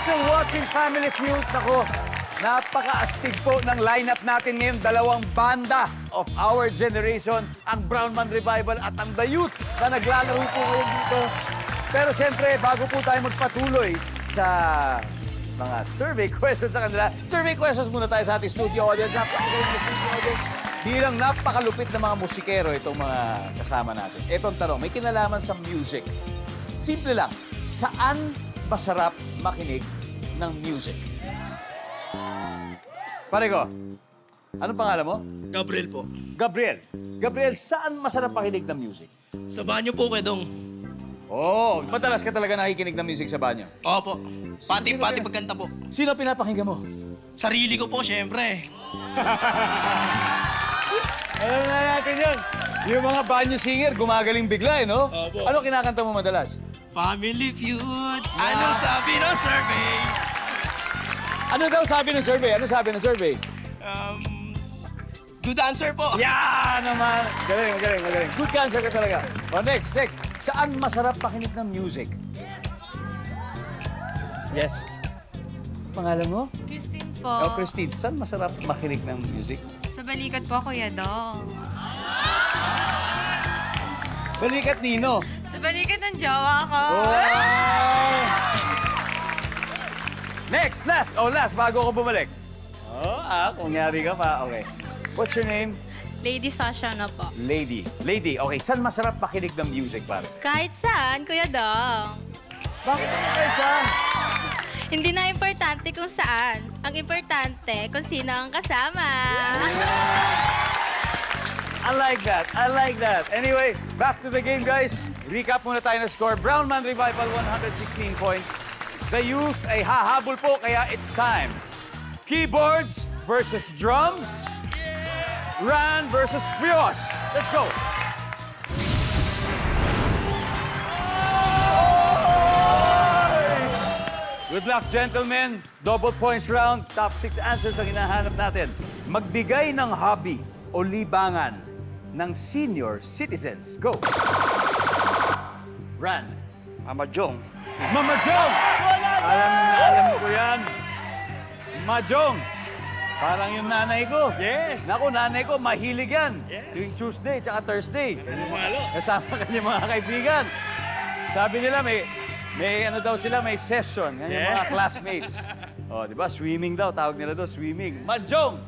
still watching Family Feud. Ako, napaka-astig po ng lineup natin ngayon. Dalawang banda of our generation, ang Brown Man Revival at ang The Youth na naglalaro po ngayon dito. Pero siyempre, bago po tayo magpatuloy sa mga survey questions sa kanila, survey questions muna tayo sa ating studio audience. Napakagaling na studio audience. Bilang napakalupit na mga musikero itong mga kasama natin. Etong tanong, may kinalaman sa music. Simple lang, saan masarap makinig ng music? Pare ko, anong pangalan mo? Gabriel po. Gabriel. Gabriel, saan masarap makinig ng music? Sa banyo po, Kwedong. Oh, madalas ka talaga nakikinig ng music sa banyo. Opo. Pati Sino pagkanta po. Sino pinapakinggan mo? Sarili ko po, syempre. Alam na natin yun. Yung mga banyo singer, gumagaling bigla, eh, no? Opo. Ano kinakanta mo madalas? Family Feud. Ano sabi ng survey? Ano daw sabi ng survey? Ano sabi ng survey? Good answer po. Yan naman! Galing, magaling, magaling. Good answer ka talaga. O, next. Saan masarap makinig ng music? Yes. Pangalan mo? Christine po. Oh, Christine. Saan masarap makinig ng music? Sa balikat po, Kuya Dong. Balikat Nino. Sa balikat ng jowa ko. Wow! Next, last, bago ako bumalik. Kung yari ka pa, okay. What's your name? Lady Sasha na po. Lady. Okay, saan masarap makinig ng music para sa'yo? Kahit saan, Kuya Dong. Bakit ang kahit saan? Hindi na importante kung saan. Ang importante kung sino ang kasama. I like that. Anyway, back to the game, guys. Recap muna tayo na score. Brown Man Revival, 116 points. The Youth ay hahabol po, kaya it's time. Keyboards versus drums. Ran versus Pios. Let's go. Good luck, gentlemen. Double points round. Top 6 answers ang hinahanap natin. Magbigay ng hobby o libangan ng senior citizens. Go. Ran. Amajong. Mama Jong! Alam ko yan. Majong. Parang yung nanay ko. Yes. Naku, nanay ko, mahilig yan. Yes. Tuwing Tuesday, tsaka Thursday. Malo. Kasama kanyang mga kaibigan. Sabi nila, may ano daw sila, may session. Yan yung mga classmates. O, di ba? Swimming daw. Tawag nila doon, swimming. Majong!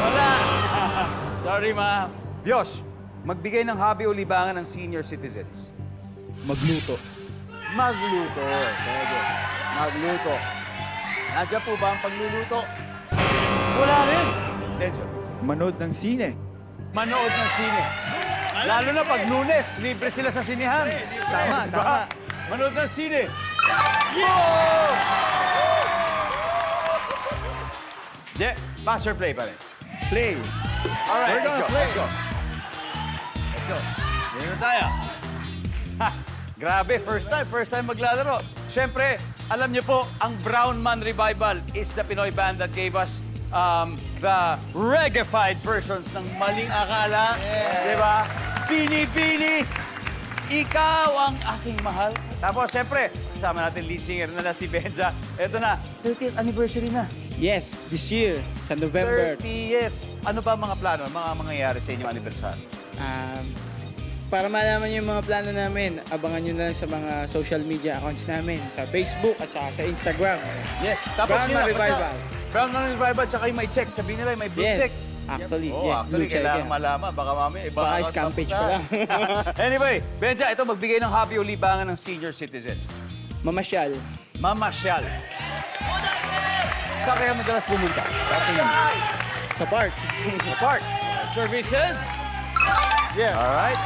Wala. Sorry, ma. Diyos, magbigay ng hobby o libangan ng senior citizens. Magluto. Magluto. Pwede. Magluto. Nandiyan po ba ang pagluluto? Wala rin. Denso. Manood ng sine. Manood ng sine. Lalo na pag Lunes, libre sila sa sinihan. Tama, Diba? tama. Manood ng sine. Oh! Yeah, pass or play pa rin. Play. All right, We're let's go. gonna play. Let's go. Let's go. Ganyan na tayo. Ha! Grabe, first time maglalaro. Siyempre, alam niyo po, ang Brown Man Revival is the Pinoy band that gave us the reggae-fied versions ng Maling Akala. Di ba? Bini-bini, ikaw ang aking mahal. Tapos, siyempre, kasama natin lead singer na si Benja. Ito na, 30th anniversary na. Yes, this year, sa November. 30th. Ano ba mga plano, mga mangyayari sa inyong anniversary? Para malaman yung mga plano namin, abangan nyo na lang sa mga social media accounts namin, sa Facebook at saka sa Instagram. Yes. Tapos Brown yun Man na, basta Revival. Brown Man Revival, tsaka yung may check. Sabihin nila, may blue check. Actually, Oo, yes, actually, blue check kailangan yan. malaman. Baka mami, iba. Baka scam page pa lang. Anyway, Benja, ito magbigay ng hobby o libangan ng senior citizen. Mamasyal. Mamasyal. Saan kaya madalas pumunta? Sa park. Sa park. Services? Yeah. All right.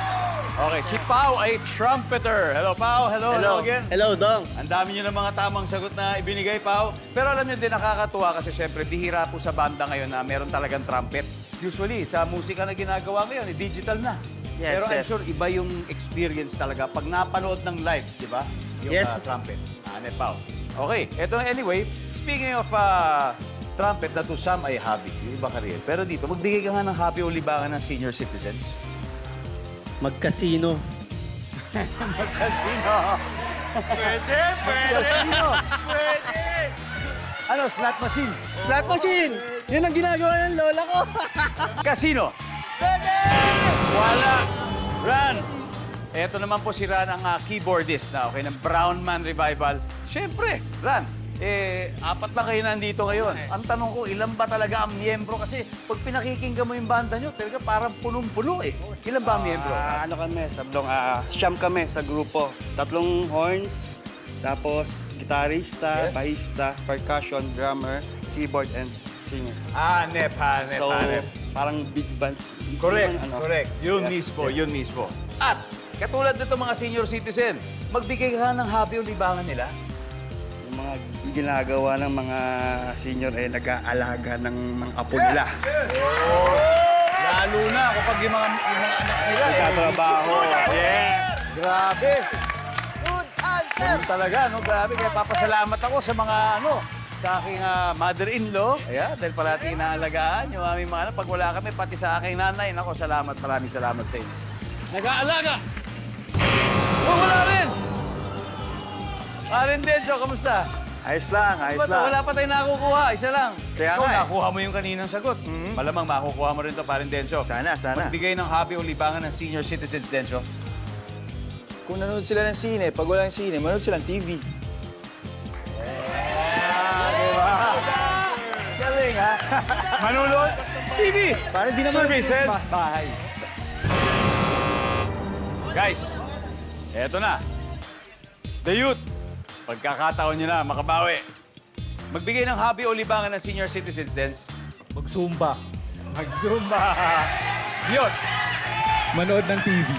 Okay, si Pao ay trumpeter. Hello, Pao. Hello again. Hello, Dong. Ang dami nyo ng mga tamang sagot na ibinigay, Pao. Pero alam nyo din, nakakatuwa kasi syempre, bihira po sa banda ngayon na meron talagang trumpet. Usually, sa musika na ginagawa ngayon, digital na. Yes, Pero I'm yes. sure iba yung experience talaga pag napanood ng live, di ba? Yung Yes. trumpet. Pao. Okay, eto na anyway. Speaking of trumpet, na to some ay hobby. Yung iba career. Pero dito, magbigay ka nga ng hobby o libangan ng senior citizens. Magkasino. Casino. Pwede. Casino. Pwede. Ano, slot machine? Slot machine! Yun ang ginagawa ng lola ko. Casino? Wala. Ran. Ito naman po si Ran, ang keyboardist na, okay, ng Brown Man Revival. Siyempre, Ran, apat lang kayo nandito ngayon. Ang tanong ko, ilan ba talaga ang miyembro? Kasi pag pinakikinggan mo yung banda nyo, talaga parang punong-puno eh. Ilan ba ang miyembro? Ano kami, sablong, siyam kami sa grupo. 3 horns, tapos gitarista, bahista, percussion, drummer, keyboard, and singer. Hanep. So, parang big bands. Correct, Ano, correct. Yun yes, mismo, yes. yun mismo. At, katulad nito mga senior citizen, magbigay ka ng happy o libangan nila. Yung mga ginagawa ng mga senior nag-aalaga ng mga apo nila. Lalo na kapag yung mga anak nila. Nagtatrabaho. Yes! Grabe. Good answer. Talaga, no? Grabe. Kaya papasalamat ako sa mga, sa aking mother-in-law. Ayan, dahil parati inaalagaan yung aming mga anak. Pag wala kami, pati sa aking nanay. Nako, salamat. Maraming salamat sa inyo. Nag-aalaga. Oh, wala rin. Marin Dencho, kamusta? Ayos lang, ayos Ba't lang. wala pa tayong nakukuha? Isa lang. Kaya Ikaw, nga eh. nakuha mo yung kaninang sagot. Malamang makukuha mo rin to, parin Dencho. Sana, sana. Magbigay ng happy o libangan ng senior citizens, Dencho. Kung nanonood sila ng sine, pag wala ng sine, manood sila ng TV. Galing, ha? Manunod? TV! Para di naman Services? bahay. Guys, eto na. The youth, pagkakataon nyo na, makabawi. Magbigay ng happy o libangan ng senior citizens, Dens. Mag-zumba. Mag-zumba. Diyos! Manood ng TV.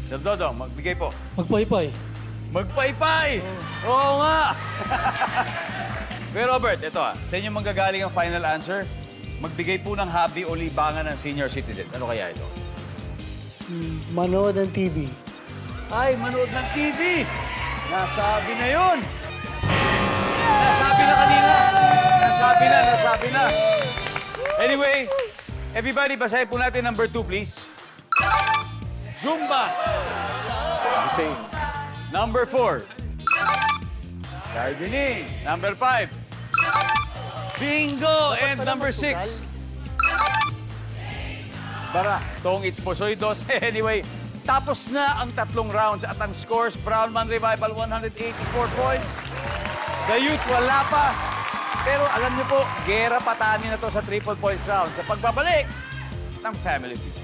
Sir Dodong, magbigay po. Magpaypay. Magpaypay! Oo nga! Kuya Robert, ito sa inyo manggagaling ang final answer. Magbigay po ng happy o libangan ng senior citizens. Ano kaya ito? Manood ng TV. Ay, manood ng TV! Nasabi na yun! Nasabi na kanina! Nasabi na! Anyway, everybody, basahin po natin number 2, please. Zumba! Same. Number 4. Gardening. Number 5. Bingo! And number 6. Bara. Tong it's Posoy Dos. Anyway, tapos na ang 3 rounds at ang scores, Brown Man Revival 184 points. The Youth wala pa. Pero alam niyo po, gera patani na to sa triple points round sa pagbabalik ng Family Feud.